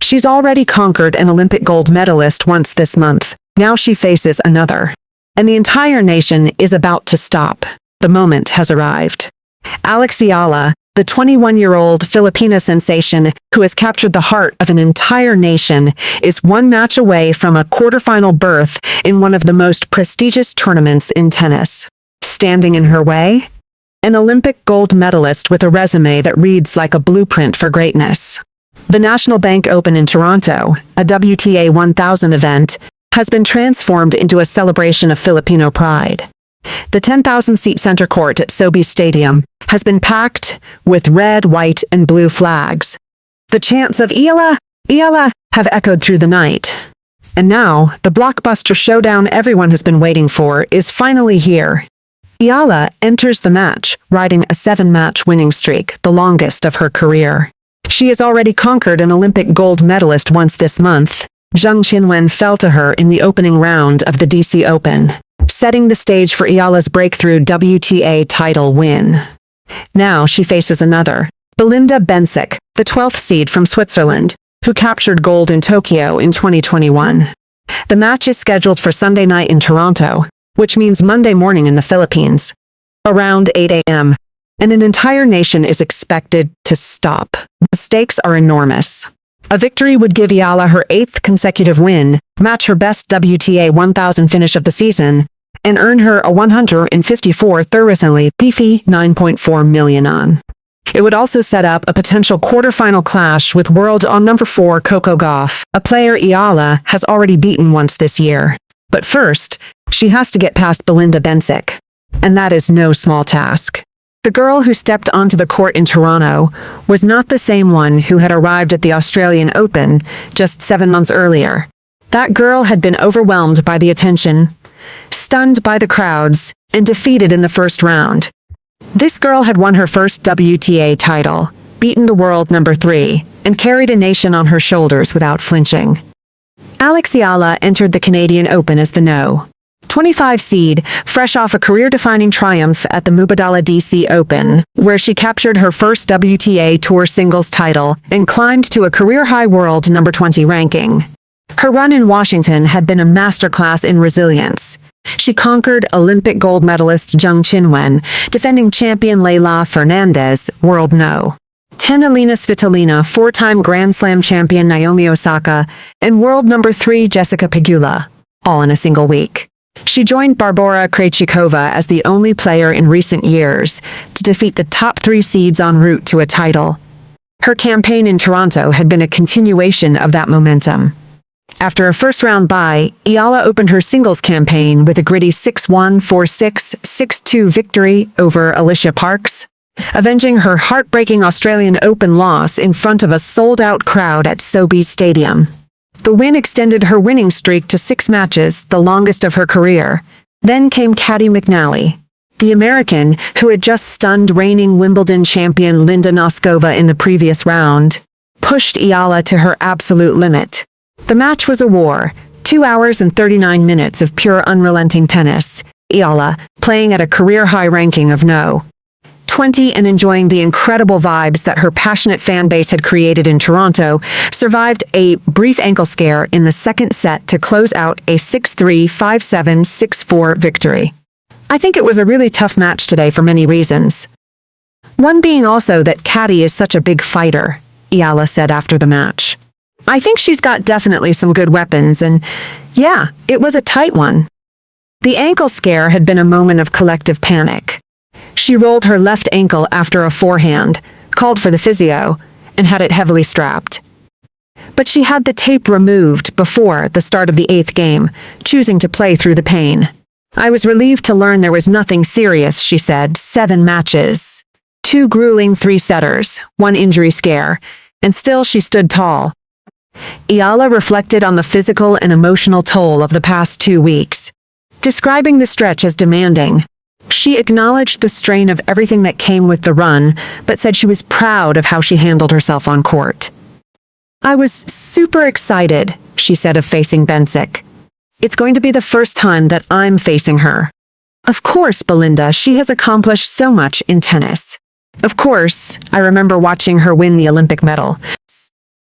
She's already conquered an Olympic gold medalist once this month. Now she faces another. And the entire nation is about to stop. The moment has arrived. Eala, the 21-year-old Filipina sensation who has captured the heart of an entire nation, is one match away from a quarterfinal berth in one of the most prestigious tournaments in tennis. Standing in her way? An Olympic gold medalist with a resume that reads like a blueprint for greatness. The National Bank Open in Toronto, a WTA 1000 event, has been transformed into a celebration of Filipino pride. The 10,000-seat center court at Showdown Stadium has been packed with red, white, and blue flags. The chants of Eala, Eala have echoed through the night. And now, the Blockbuster showdown everyone has been waiting for is finally here. Eala enters the match, riding a 7-match winning streak, the longest of her career. She has already conquered an Olympic gold medalist once this month. Zheng Qinwen fell to her in the opening round of the DC Open, setting the stage for Eala's breakthrough WTA title win. Now she faces another, Belinda Bencic, the 12th seed from Switzerland, who captured gold in Tokyo in 2021. The match is scheduled for Sunday night in Toronto, which means Monday morning in the Philippines, around 8 a.m., and an entire nation is expected to stop. The stakes are enormous. A victory would give Eala her 8th consecutive win, match her best WTA 1000 finish of the season, and earn her a 154,000 PF 9.4 million on. It would also set up a potential quarterfinal clash with world on number 4 Coco Gauff, a player Eala has already beaten once this year. But first, she has to get past Belinda Bencic. And that is no small task. The girl who stepped onto the court in Toronto was not the same one who had arrived at the Australian Open just 7 months earlier. That girl had been overwhelmed by the attention, stunned by the crowds, and defeated in the first round. This girl had won her first WTA title, beaten the world number 3, and carried a nation on her shoulders without flinching. Eala entered the Canadian Open as the No. 25 seed, fresh off a career-defining triumph at the Mubadala DC Open, where she captured her first WTA Tour singles title and climbed to a career-high world number 20 ranking. Her run in Washington had been a masterclass in resilience. She conquered Olympic gold medalist Zheng Qinwen, defending champion Leylah Fernandez, world No. 10 Elina Svitolina, 4-time Grand Slam champion Naomi Osaka, and world number 3 Jessica Pegula, all in a single week. She joined Barbora Krejcikova as the only player in recent years to defeat the top 3 seeds en route to a title. Her campaign in Toronto had been a continuation of that momentum. After a first-round bye, Eala opened her singles campaign with a gritty 6-1, 4-6, 6-2 victory over Alicia Parks, avenging her heartbreaking Australian Open loss in front of a sold-out crowd at Showdown Stadium. The win extended her winning streak to 6 matches, the longest of her career. Then came Caty McNally, the American who had just stunned reigning Wimbledon champion Linda Noskova in the previous round, pushed Eala to her absolute limit. The match was a war, 2 hours and 39 minutes of pure unrelenting tennis. Eala, playing at a career-high ranking of No. 20 and enjoying the incredible vibes that her passionate fan base had created in Toronto, survived a brief ankle scare in the second set to close out a 6-3, 5-7, 6-4 victory. I think it was a really tough match today for many reasons. One being also that Caty is such a big fighter, Eala said after the match. I think she's got definitely some good weapons, and yeah, it was a tight one. The ankle scare had been a moment of collective panic. She rolled her left ankle after a forehand, called for the physio, and had it heavily strapped. But she had the tape removed before the start of the 8th game, choosing to play through the pain. I was relieved to learn there was nothing serious, she said. 7 matches, 2 grueling 3-setters, 1 injury scare, and still she stood tall. Eala reflected on the physical and emotional toll of the past 2 weeks, describing the stretch as demanding. She acknowledged the strain of everything that came with the run, but said she was proud of how she handled herself on court. I was super excited, she said of facing Bencic. It's going to be the first time that I'm facing her. Of course, Belinda, she has accomplished so much in tennis. Of course, I remember watching her win the Olympic medal.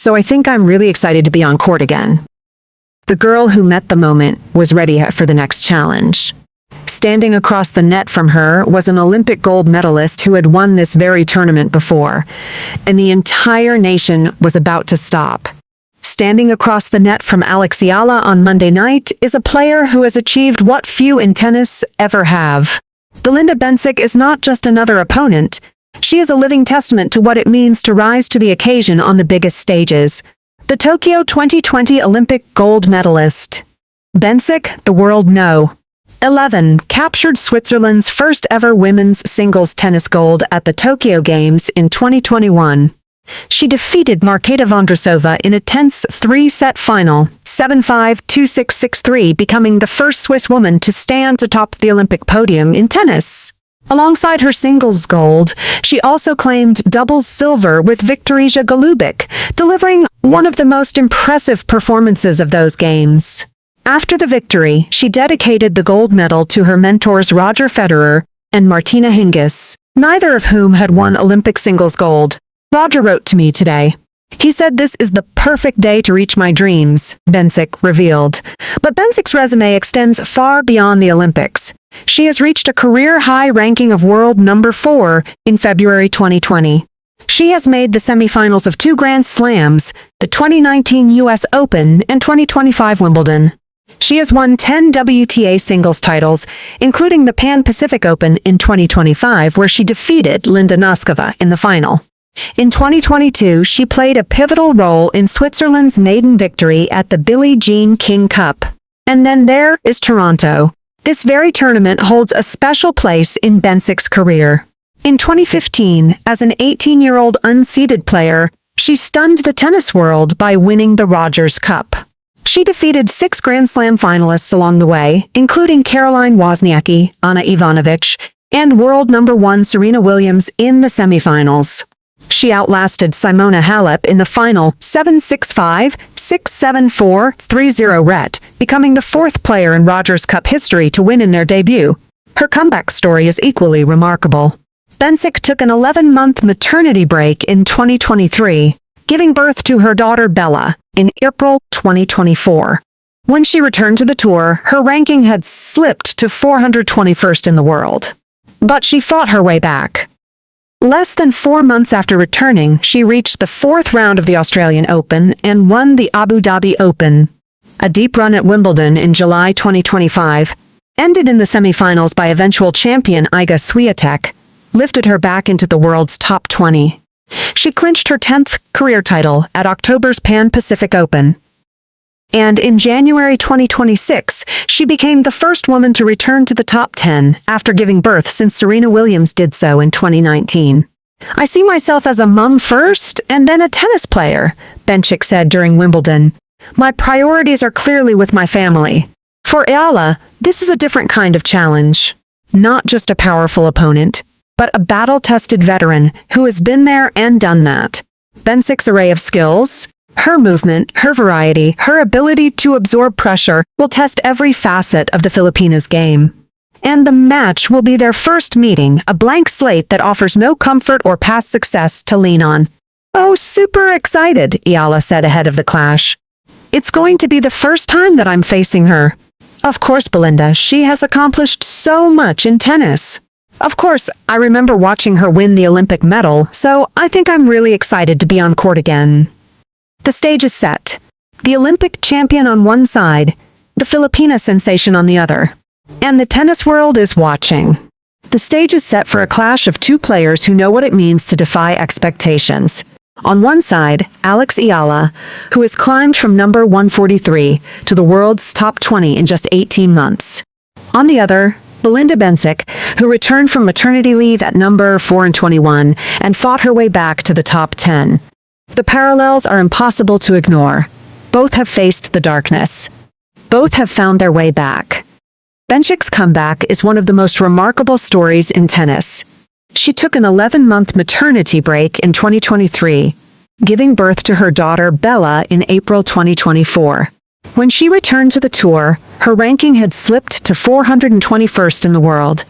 so I think I'm really excited to be on court again. The girl who met the moment was ready for the next challenge. Standing across the net from her was an Olympic gold medalist who had won this very tournament before, and the entire nation was about to stop. Standing across the net from Eala on Monday night is a player who has achieved what few in tennis ever have. Belinda Bencic is not just another opponent. She is a living testament to what it means to rise to the occasion on the biggest stages. The Tokyo 2020 Olympic gold medalist. Bencic, the world know. 11 captured Switzerland's first ever women's singles tennis gold at the Tokyo Games in 2021. She defeated Marketa Vondrousova in a tense three-set final, 7-5, 2-6, 6-3, becoming the first Swiss woman to stand atop the Olympic podium in tennis. Alongside her singles gold, she also claimed doubles silver with Viktorija Golubic, delivering one of the most impressive performances of those games. After the victory, she dedicated the gold medal to her mentors Roger Federer and Martina Hingis, neither of whom had won Olympic singles gold. Roger wrote to me today. He said this is the perfect day to reach my dreams, Bencic revealed. But Bencic's resume extends far beyond the Olympics. She has reached a career-high ranking of world number 4 in February 2020. She has made the semifinals of 2 Grand Slams, the 2019 US Open and 2025 Wimbledon. She has won 10 WTA singles titles, including the Pan-Pacific Open in 2025, where she defeated Linda Noskova in the final. In 2022, she played a pivotal role in Switzerland's maiden victory at the Billie Jean King Cup. And then there is Toronto. This very tournament holds a special place in Bencic's career. In 2015, as an 18-year-old unseeded player, she stunned the tennis world by winning the Rogers Cup. She defeated 6 Grand Slam finalists along the way, including Caroline Wozniacki, Ana Ivanovic, and world number 1 Serena Williams in the semifinals. She outlasted Simona Halep in the final 7-6-5, 6-7-4, 3-0 ret, becoming the 4th player in Rogers Cup history to win in their debut. Her comeback story is equally remarkable. Bencic took an 11-month maternity break in 2023, giving birth to her daughter Bella in April 2024. When she returned to the tour, her ranking had slipped to 421st in the world. But she fought her way back. Less than 4 months after returning, she reached the 4th round of the Australian Open and won the Abu Dhabi Open. A deep run at Wimbledon in July 2025 ended in the semifinals by eventual champion Iga Swiatek, lifted her back into the world's top 20. She clinched her 10th career title at October's Pan-Pacific Open. And in January 2026, she became the first woman to return to the top 10 after giving birth since Serena Williams did so in 2019. I see myself as a mom first and then a tennis player, Bencic said during Wimbledon. My priorities are clearly with my family. For Eala, this is a different kind of challenge. Not just a powerful opponent, but a battle-tested veteran who has been there and done that. Bencic's array of skills, her movement, her variety, her ability to absorb pressure will test every facet of the Filipina's game. And the match will be their first meeting, a blank slate that offers no comfort or past success to lean on. Oh, super excited, Eala said ahead of the clash. It's going to be the first time that I'm facing her. Of course, Belinda, she has accomplished so much in tennis. Of course, I remember watching her win the Olympic medal, so I think I'm really excited to be on court again. The stage is set. The Olympic champion on one side, the Filipina sensation on the other. And the tennis world is watching. The stage is set for a clash of 2 players who know what it means to defy expectations. On one side, Eala, who has climbed from number 143 to the world's top 20 in just 18 months. On the other, Belinda Bencic, who returned from maternity leave at number 421 and fought her way back to the top 10. The parallels are impossible to ignore. Both have faced the darkness. Both have found their way back. Bencic's comeback is one of the most remarkable stories in tennis. She took an 11-month maternity break in 2023, giving birth to her daughter Bella in April 2024. When she returned to the tour, her ranking had slipped to 421st in the world.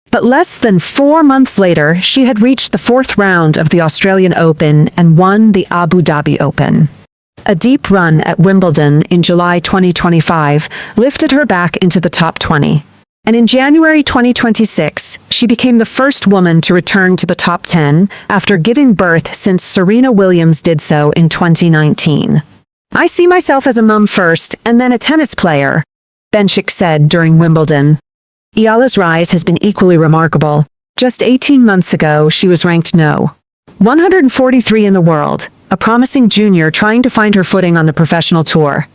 But less than 4 months later, she had reached the 4th round of the Australian Open and won the Abu Dhabi Open. A deep run at Wimbledon in July 2025 lifted her back into the top 20. And in January 2026, she became the first woman to return to the top 10 after giving birth since Serena Williams did so in 2019. "I see myself as a mum first and then a tennis player," Bencic said during Wimbledon. Eala's rise has been equally remarkable. Just 18 months ago, she was ranked no. 143 in the world, a promising junior trying to find her footing on the professional tour.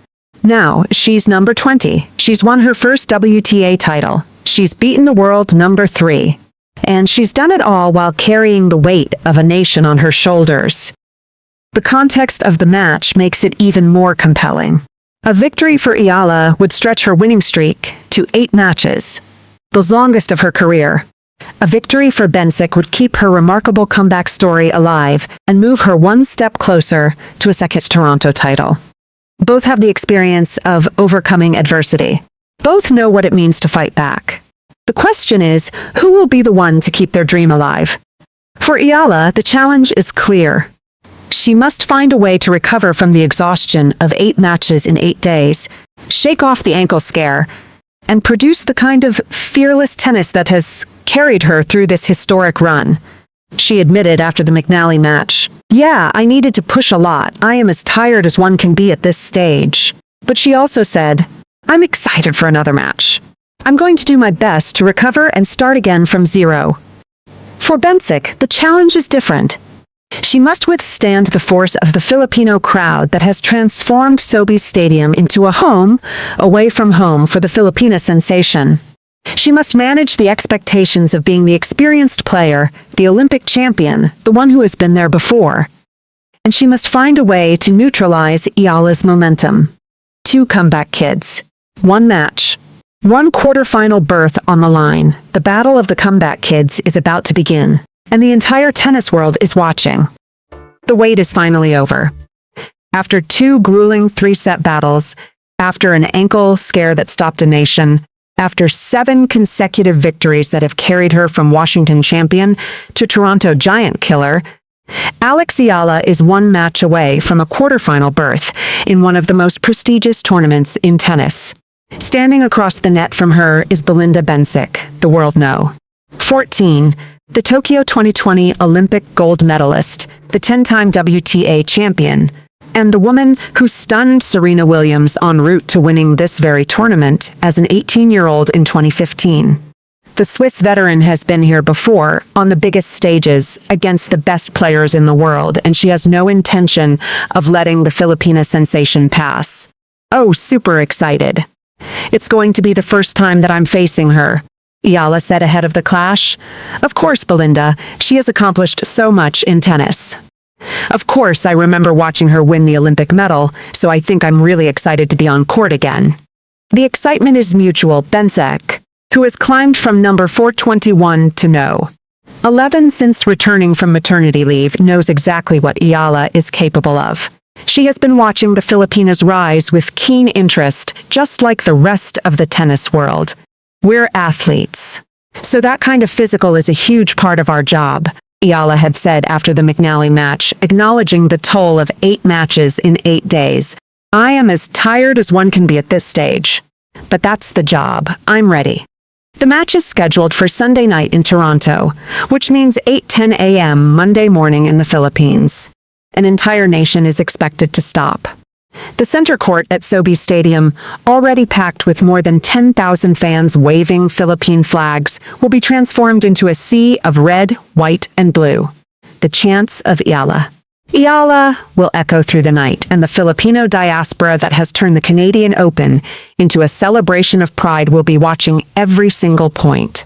Now, she's number 20. She's won her first WTA title. She's beaten the world number 3. And she's done it all while carrying the weight of a nation on her shoulders. The context of the match makes it even more compelling. A victory for Eala would stretch her winning streak to 8 matches, the longest of her career. A victory for Bencic would keep her remarkable comeback story alive and move her one step closer to a second Toronto title. Both have the experience of overcoming adversity. Both know what it means to fight back. The question is, who will be the one to keep their dream alive? For Eala, the challenge is clear. She must find a way to recover from the exhaustion of 8 matches in 8 days, shake off the ankle scare, and produce the kind of fearless tennis that has carried her through this historic run. She admitted after the McNally match, "Yeah, I needed to push a lot. I am as tired as one can be at this stage." But she also said, "I'm excited for another match. I'm going to do my best to recover and start again from zero." For Bencic, the challenge is different. She must withstand the force of the Filipino crowd that has transformed Sobe Stadium into a home, away from home for the Filipina sensation. She must manage the expectations of being the experienced player, the Olympic champion, the one who has been there before. And she must find a way to neutralize Eala's momentum. 2 comeback kids. 1 match. 1 quarterfinal berth on the line. The battle of the comeback kids is about to begin. And the entire tennis world is watching. The wait is finally over. After 2 grueling 3-set battles, after an ankle scare that stopped a nation, after 7 consecutive victories that have carried her from Washington champion to Toronto giant killer, Eala is 1 match away from a quarterfinal berth in one of the most prestigious tournaments in tennis. Standing across the net from her is Belinda Bencic, the world know. 14. The Tokyo 2020 Olympic gold medalist, the 10-time WTA champion, and the woman who stunned Serena Williams en route to winning this very tournament as an 18-year-old in 2015. The Swiss veteran has been here before, on the biggest stages, against the best players in the world, and she has no intention of letting the Filipina sensation pass. "Oh, super excited. It's going to be the first time that I'm facing her," Eala said ahead of the clash. "Of course, Belinda, she has accomplished so much in tennis. Of course, I remember watching her win the Olympic medal, so I think I'm really excited to be on court again." The excitement is mutual. Bencic, who has climbed from number 421 to no. 11 since returning from maternity leave, knows exactly what Eala is capable of. She has been watching the Filipinas rise with keen interest, just like the rest of the tennis world. "We're athletes. So that kind of physical is a huge part of our job," Eala had said after the McNally match, acknowledging the toll of 8 matches in 8 days. "I am as tired as one can be at this stage. But that's the job. I'm ready." The match is scheduled for Sunday night in Toronto, which means 8:10 a.m. Monday morning in the Philippines. An entire nation is expected to stop. The center court at Sobe Stadium, already packed with more than 10,000 fans waving Philippine flags, will be transformed into a sea of red, white, and blue. The chants of Eala. Eala will echo through the night, and the Filipino diaspora that has turned the Canadian Open into a celebration of pride will be watching every single point.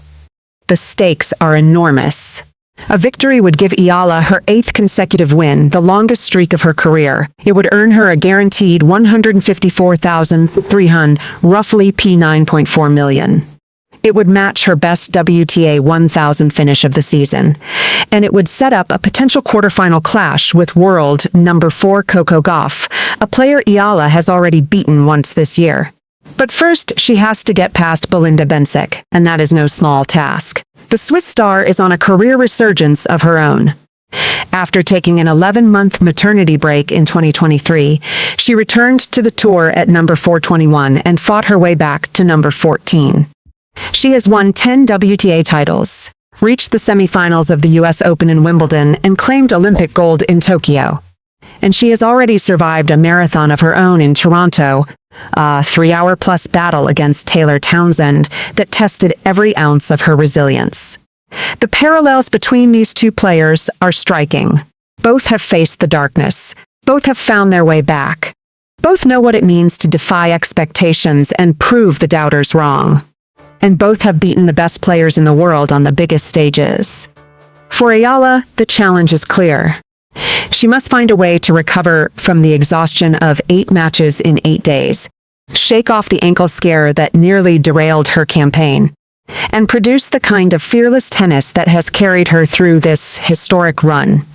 The stakes are enormous. A victory would give Eala her 8th consecutive win, the longest streak of her career. It would earn her a guaranteed $154,300, roughly P9.4 million. It would match her best WTA 1000 finish of the season, and it would set up a potential quarterfinal clash with world number 4 Coco Gauff, a player Eala has already beaten once this year. But first, she has to get past Belinda Bencic, and that is no small task. The Swiss star is on a career resurgence of her own. After taking an 11-month maternity break in 2023, she returned to the tour at number 421 and fought her way back to number 14. She has won 10 WTA titles, reached the semifinals of the US Open in Wimbledon, and claimed Olympic gold in Tokyo. And she has already survived a marathon of her own in Toronto, a 3-hour-plus battle against Taylor Townsend that tested every ounce of her resilience. The parallels between these two players are striking. Both have faced the darkness. Both have found their way back. Both know what it means to defy expectations and prove the doubters wrong. And both have beaten the best players in the world on the biggest stages. For Eala, the challenge is clear. She must find a way to recover from the exhaustion of 8 matches in 8 days, shake off the ankle scare that nearly derailed her campaign, and produce the kind of fearless tennis that has carried her through this historic run.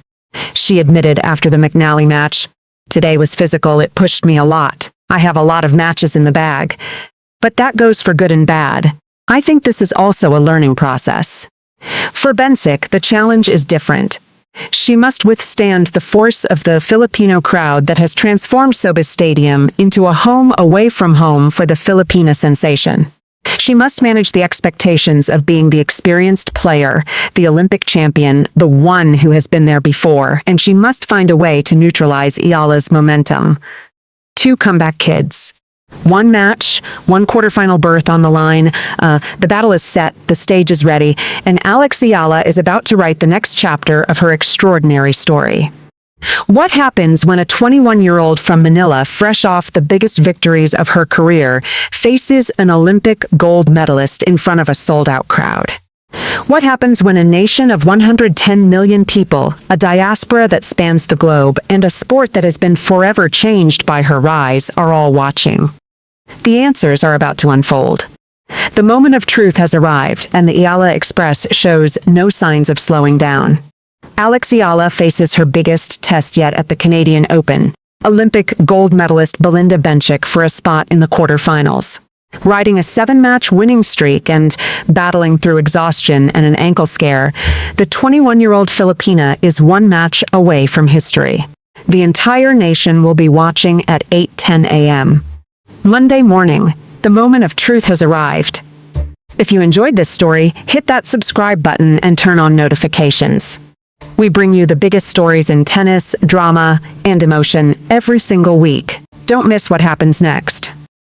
She admitted after the McNally match, "Today was physical, it pushed me a lot. I have a lot of matches in the bag. But that goes for good and bad. I think this is also a learning process." For Bencic, the challenge is different. She must withstand the force of the Filipino crowd that has transformed Sobeys Stadium into a home away from home for the Filipina sensation. She must manage the expectations of being the experienced player, the Olympic champion, the one who has been there before, and she must find a way to neutralize Eala's momentum. 2 comeback kids. 1 match, 1 quarterfinal berth on the line. The battle is set, the stage is ready, and Eala is about to write the next chapter of her extraordinary story. What happens when a 21-year-old from Manila, fresh off the biggest victories of her career, faces an Olympic gold medalist in front of a sold-out crowd? What happens when a nation of 110 million people, a diaspora that spans the globe, and a sport that has been forever changed by her rise are all watching? The answers are about to unfold. The moment of truth has arrived, and the Eala Express shows no signs of slowing down. Eala faces her biggest test yet at the Canadian Open, Olympic gold medalist Belinda Bencic for a spot in the quarterfinals. Riding a 7-match winning streak and battling through exhaustion and an ankle scare, the 21-year-old Filipina is 1 match away from history. The entire nation will be watching at 8:10 a.m. Monday morning, the moment of truth has arrived. If you enjoyed this story, hit that subscribe button and turn on notifications. We bring you the biggest stories in tennis, drama, and emotion every single week. Don't miss what happens next.